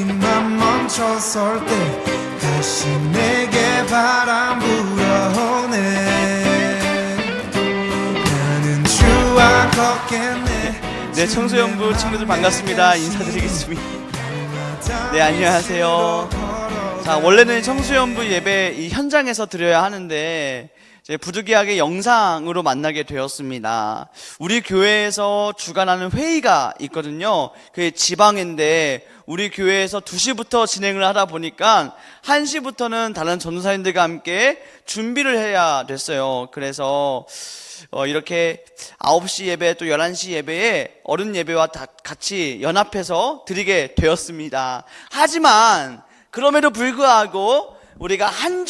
입만 멈춰설 때 다시 내게 바람 불어오네. 나는 주와 걷겠네. 네, 청소년부 친구들 반갑습니다. 인사드리겠습니다. 네, 안녕하세요. 자, 원래는 청소년부 예배 이 현장에서 드려야 하는데 이제 부득이하게 영상으로 만나게 되었습니다. 우리 교회에서 주관하는 회의가 있거든요. 그게 지방인데 우리 교회에서 2시부터 진행을 하다 보니까 1시부터는 다른 전도사님들과 함께 준비를 해야 됐어요. 그래서 이렇게 9시 예배 또 11시 예배에 어른 예배와 다 같이 연합해서 드리게 되었습니다. 하지만 그럼에도 불구하고 우리가 한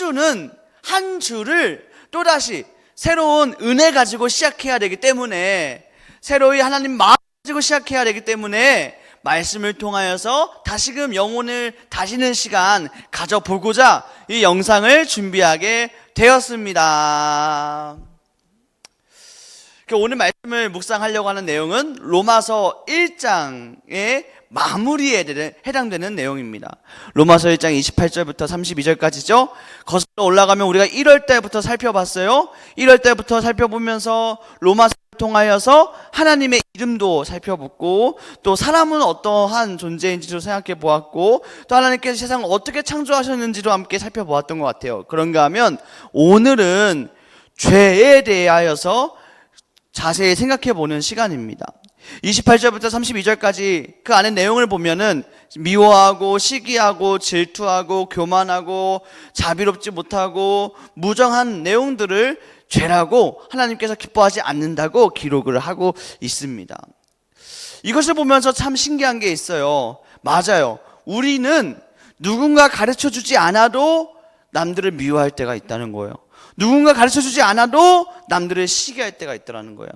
주를 또다시 새로운 은혜 가지고 시작해야 되기 때문에, 새로이 하나님 마음 가지고 시작해야 되기 때문에 말씀을 통하여서 다시금 영혼을 다지는 시간 가져보고자 이 영상을 준비하게 되었습니다. 오늘 말씀을 묵상하려고 하는 내용은 로마서 1장의 마무리에 해당되는 내용입니다. 로마서 1장 28절부터 32절까지죠. 거슬러 올라가면 우리가 1월 달부터 살펴봤어요. 1월 달부터 살펴보면서 로마서를 통하여서 하나님의 이름도 살펴봤고, 또 사람은 어떠한 존재인지도 생각해 보았고, 또 하나님께서 세상을 어떻게 창조하셨는지도 함께 살펴보았던 것 같아요. 그런가 하면 오늘은 죄에 대하여서 자세히 생각해 보는 시간입니다. 28절부터 32절까지 그 안에 내용을 보면은 미워하고 시기하고 질투하고 교만하고 자비롭지 못하고 무정한 내용들을 죄라고 하나님께서 기뻐하지 않는다고 기록을 하고 있습니다. 이것을 보면서 참 신기한 게 있어요. 맞아요. 우리는 누군가 가르쳐 주지 않아도 남들을 미워할 때가 있다는 거예요. 누군가 가르쳐 주지 않아도 남들을 시기할 때가 있더라는 거예요.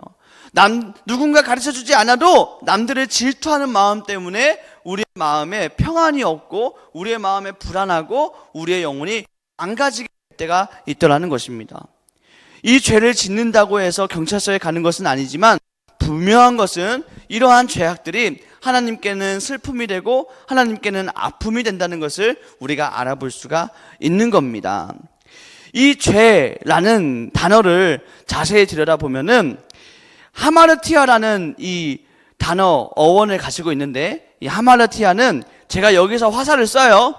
누군가 가르쳐 주지 않아도 남들을 질투하는 마음 때문에 우리의 마음에 평안이 없고 우리의 마음에 불안하고 우리의 영혼이 망가지게 될 때가 있더라는 것입니다. 이 죄를 짓는다고 해서 경찰서에 가는 것은 아니지만 분명한 것은 이러한 죄악들이 하나님께는 슬픔이 되고 하나님께는 아픔이 된다는 것을 우리가 알아볼 수가 있는 겁니다. 이 죄라는 단어를 자세히 들여다보면은 하마르티아라는 이 단어 어원을 가지고 있는데, 이 하마르티아는 제가 여기서 화살을 쏴요.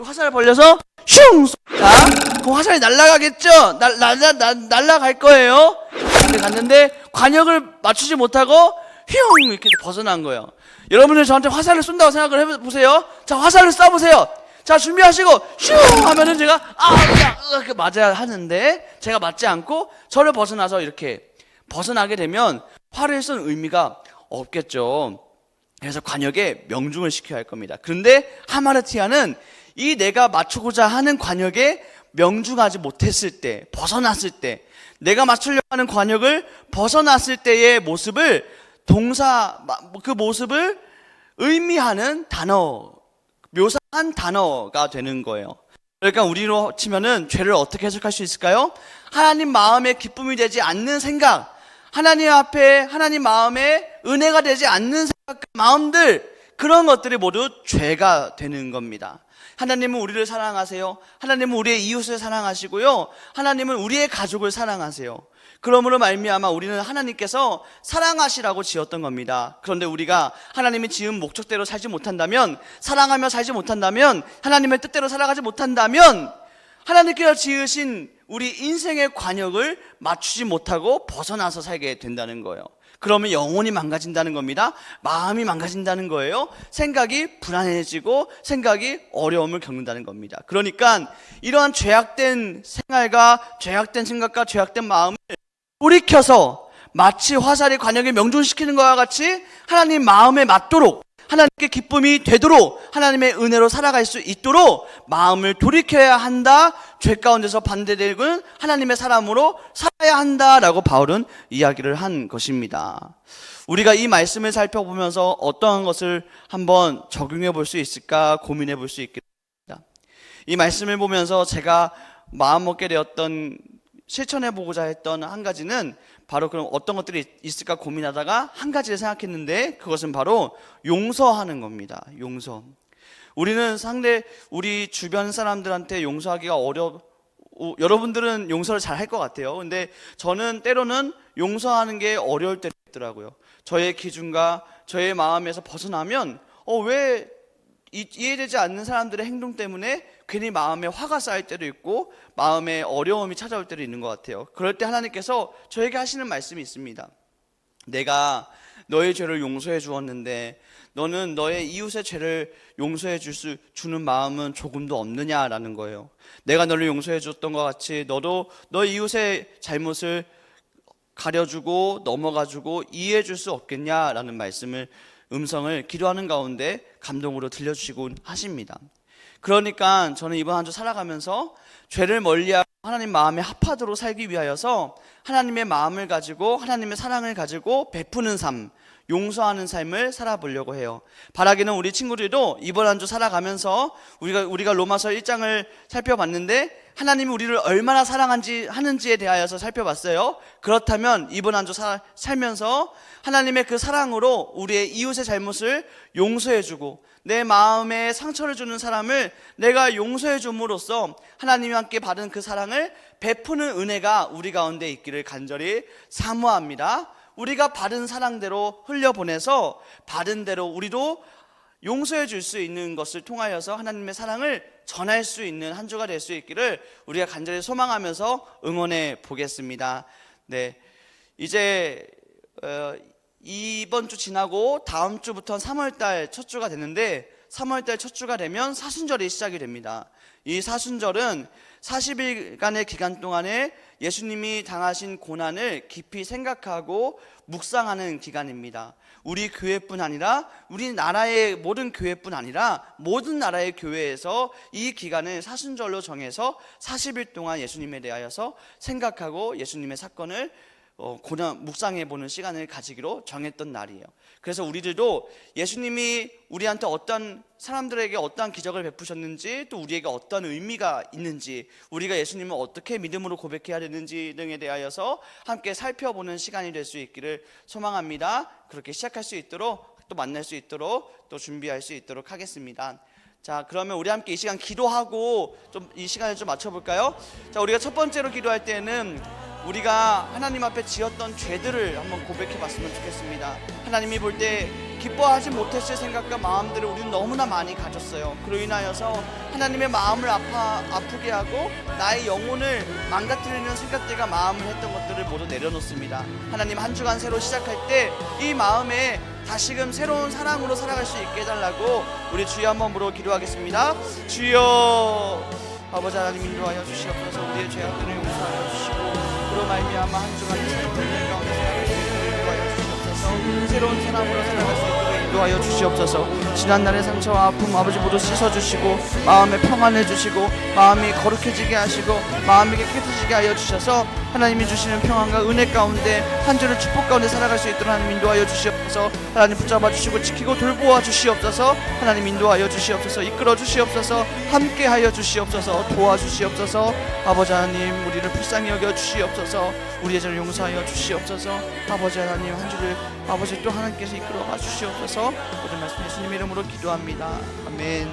화살을 벌려서 슝 쏩니다. 그 화살이 날아가겠죠? 날아갈 거예요. 근데 갔는데 관역을 맞추지 못하고 휘용 이렇게 벗어난 거예요. 여러분들 저한테 화살을 쏜다고 생각을 해보세요. 자, 화살을 쏴보세요. 자, 준비하시고 슝 하면은 제가 이렇게 맞아야 하는데 제가 맞지 않고 저를 벗어나서 이렇게 벗어나게 되면 활을 쏜 의미가 없겠죠. 그래서 관역에 명중을 시켜야 할 겁니다. 그런데 하마르티아는 이 내가 맞추고자 하는 관역에 명중하지 못했을 때, 벗어났을 때, 내가 맞추려고 하는 관역을 벗어났을 때의 모습을 그 모습을 의미하는 단어, 묘사한 단어가 되는 거예요. 그러니까 우리로 치면은 죄를 어떻게 해석할 수 있을까요? 하나님 마음에 기쁨이 되지 않는 생각, 하나님 앞에 하나님 마음에 은혜가 되지 않는 생각, 마음들, 그런 것들이 모두 죄가 되는 겁니다. 하나님은 우리를 사랑하세요. 하나님은 우리의 이웃을 사랑하시고요. 하나님은 우리의 가족을 사랑하세요. 그러므로 말미암아 우리는 하나님께서 사랑하시라고 지었던 겁니다. 그런데 우리가 하나님이 지은 목적대로 살지 못한다면, 사랑하며 살지 못한다면, 하나님의 뜻대로 살아가지 못한다면 하나님께서 지으신 우리 인생의 관역을 맞추지 못하고 벗어나서 살게 된다는 거예요. 그러면 영혼이 망가진다는 겁니다. 마음이 망가진다는 거예요. 생각이 불안해지고 생각이 어려움을 겪는다는 겁니다. 그러니까 이러한 죄악된 생활과 죄악된 생각과 죄악된 마음을 돌이켜서 마치 화살이 관역에 명중시키는 것과 같이 하나님 마음에 맞도록, 하나님께 기쁨이 되도록, 하나님의 은혜로 살아갈 수 있도록 마음을 돌이켜야 한다. 죄 가운데서 반대되는 하나님의 사람으로 살아야 한다라고 바울은 이야기를 한 것입니다. 우리가 이 말씀을 살펴보면서 어떠한 것을 한번 적용해 볼 수 있을까 고민해 볼 수 있겠습니다. 이 말씀을 보면서 제가 마음먹게 되었던, 실천해 보고자 했던 한 가지는 바로 그럼 어떤 것들이 있을까 고민하다가 한 가지를 생각했는데, 그것은 바로 용서하는 겁니다. 용서. 우리는 우리 주변 사람들한테 용서하기가 여러분들은 용서를 잘 할 것 같아요. 근데 저는 때로는 용서하는 게 어려울 때가 있더라고요. 저의 기준과 저의 마음에서 벗어나면 왜 이해되지 않는 사람들의 행동 때문에 괜히 마음에 화가 쌓일 때도 있고 마음에 어려움이 찾아올 때도 있는 것 같아요. 그럴 때 하나님께서 저에게 하시는 말씀이 있습니다. 내가 너의 죄를 용서해 주었는데 너는 너의 이웃의 죄를 용서해 주는 마음은 조금도 없느냐라는 거예요. 내가 너를 용서해 줬던 것 같이 너도 너의 이웃의 잘못을 가려주고 넘어가주고 이해해 줄 수 없겠냐라는 음성을 기도하는 가운데 감동으로 들려주시곤 하십니다. 그러니까 저는 이번 한 주 살아가면서 죄를 멀리하고 하나님 마음에 합하도록 살기 위하여서 하나님의 마음을 가지고 하나님의 사랑을 가지고 베푸는 삶, 용서하는 삶을 살아보려고 해요. 바라기는 우리 친구들도 이번 한 주 살아가면서 우리가 로마서 1장을 살펴봤는데 하나님이 우리를 얼마나 하는지에 대하여서 살펴봤어요. 그렇다면 이번 한 주 살면서 하나님의 그 사랑으로 우리의 이웃의 잘못을 용서해주고 내 마음에 상처를 주는 사람을 내가 용서해 줌으로써 하나님이 함께 받은 그 사랑을 베푸는 은혜가 우리 가운데 있기를 간절히 사모합니다. 우리가 받은 사랑대로 흘려보내서 받은 대로 우리도 용서해 줄 수 있는 것을 통하여서 하나님의 사랑을 전할 수 있는 한 주가 될 수 있기를 우리가 간절히 소망하면서 응원해 보겠습니다. 네, 이제 이번 주 지나고 다음 주부터 3월달 첫 주가 되는데 3월달 첫 주가 되면 사순절이 시작이 됩니다. 이 사순절은 40일간의 기간 동안에 예수님이 당하신 고난을 깊이 생각하고 묵상하는 기간입니다. 우리 교회뿐 아니라 우리나라의 모든 교회뿐 아니라 모든 나라의 교회에서 이 기간을 사순절로 정해서 40일 동안 예수님에 대하여서 생각하고 예수님의 사건을 묵상해보는 시간을 가지기로 정했던 날이에요. 그래서 우리들도 예수님이 우리한테 어떤 사람들에게 어떠한 기적을 베푸셨는지 또 우리에게 어떤 의미가 있는지 우리가 예수님을 어떻게 믿음으로 고백해야 되는지 등에 대하여서 함께 살펴보는 시간이 될 수 있기를 소망합니다. 그렇게 시작할 수 있도록 또 만날 수 있도록 또 준비할 수 있도록 하겠습니다. 자, 그러면 우리 함께 이 시간 기도하고 좀 이 시간을 좀 맞춰볼까요? 자, 우리가 첫 번째로 기도할 때는 우리가 하나님 앞에 지었던 죄들을 한번 고백해 봤으면 좋겠습니다. 하나님이 볼 때 기뻐하지 못했을 생각과 마음들을 우리는 너무나 많이 가졌어요. 그로 인하여서 하나님의 마음을 아프게 하고 나의 영혼을 망가뜨리는 생각들과 마음을 했던 것들을 모두 내려놓습니다. 하나님 한 주간 새로 시작할 때 이 마음에 다시금 새로운 사랑으로 살아갈 수 있게 해달라고 우리 주여 한번 물어 기도하겠습니다. 주여 아버지 하나님 인도하여 주시옵소서. 우리의 죄악들을 용서하여 주시고 그로 말미암아 한 주간 새로운 일 가운데 살아갈 수 있도록 인도하여 주시옵소서. 새로운 사람으로 살아갈 수 있도록 인도하여 주시옵소서. 지난날의 상처와 아픔 아버지 모두 씻어주시고 마음에 평안해 주시고 마음이 거룩해지게 하시고 마음이 깨끗해지게 하여 주셔서 하나님이 주시는 평안과 은혜 가운데 한 주를 축복 가운데 살아갈 수 있도록 하나님 인도하여 주시옵소서. 하나님 붙잡아 주시고 지키고 돌보아 주시옵소서. 하나님 인도하여 주시옵소서. 이끌어 주시옵소서. 함께하여 주시옵소서. 도와주시옵소서. 아버지 하나님 우리를 불쌍히 여겨 주시옵소서. 우리의 죄를 용서하여 주시옵소서. 아버지 하나님 한 주를 아버지 또 하나님께서 이끌어가 주시옵소서. 모든 말씀 예수님 이름으로 기도합니다. 아멘.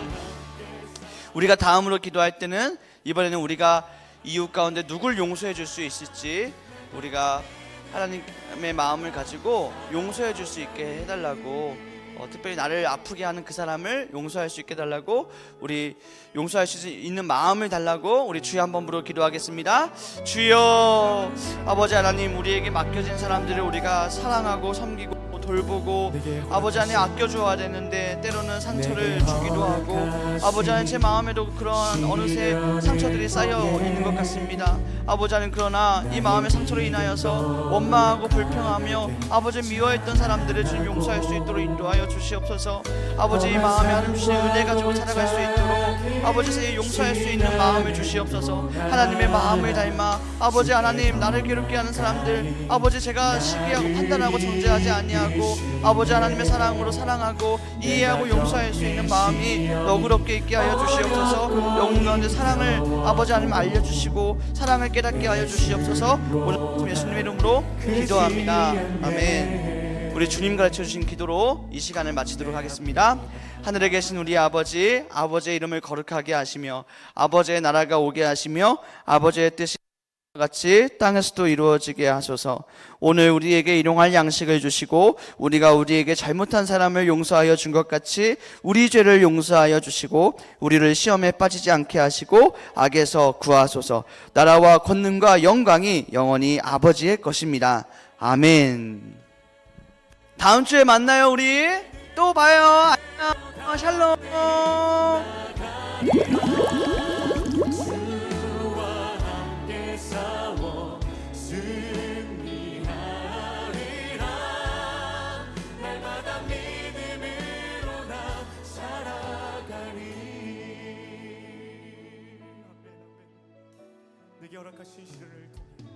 우리가 다음으로 기도할 때는 이번에는 우리가 이웃 가운데 누굴 용서해 줄 수 있을지 우리가 하나님의 마음을 가지고 용서해 줄 수 있게 해달라고 특별히 나를 아프게 하는 그 사람을 용서할 수 있게 해달라고 우리 용서할 수 있는 마음을 달라고 우리 주여 한번 부르고 기도하겠습니다. 주여 아버지 하나님 우리에게 맡겨진 사람들을 우리가 사랑하고 섬기고 돌보고 아버지 안에 아껴주어야 되는데 때로는 상처를 주기도 하고 아버지 안에 제 마음에도 그런 어느새 상처들이 쌓여 있는 것 같습니다. 아버지 안에 그러나 이 마음의 상처로 인하여서 원망하고 불평하며 아버지 미워했던 사람들을 주님 용서할 수 있도록 인도하여 주시옵소서. 아버지 이 마음에 하나님 주신 은혜 가지고 살아갈 수 있도록 아버지 용서할 수 있는 마음을 주시옵소서. 하나님의 마음을 닮아 아버지 하나님 나를 괴롭게 하는 사람들 아버지 제가 시기하고 판단하고 정죄하지 아니하고 아버지 하나님의 사랑으로 사랑하고 이해하고 용서할 수 있는 마음이 너그럽게 있게 하여 주시옵소서. 영혼 가운데 사랑을 아버지 하나님 알려주시고 사랑을 깨닫게 하여 주시옵소서. 오늘 예수님의 이름으로 기도합니다. 아멘. 우리 주님 가르쳐 주신 기도로 이 시간을 마치도록 하겠습니다. 하늘에 계신 우리 아버지, 아버지의 이름을 거룩하게 하시며 아버지의 나라가 오게 하시며 아버지의 뜻이 같이 땅에서도 이루어지게 하소서. 오늘 우리에게 일용할 양식을 주시고 우리가 우리에게 잘못한 사람을 용서하여 준 것 같이 우리 죄를 용서하여 주시고 우리를 시험에 빠지지 않게 하시고 악에서 구하소서. 나라와 권능과 영광이 영원히 아버지의 것입니다. 아멘. 다음 주에 만나요. 우리 또 봐요. 안녕. 샬롬. 내게 허락하신 시간을 통해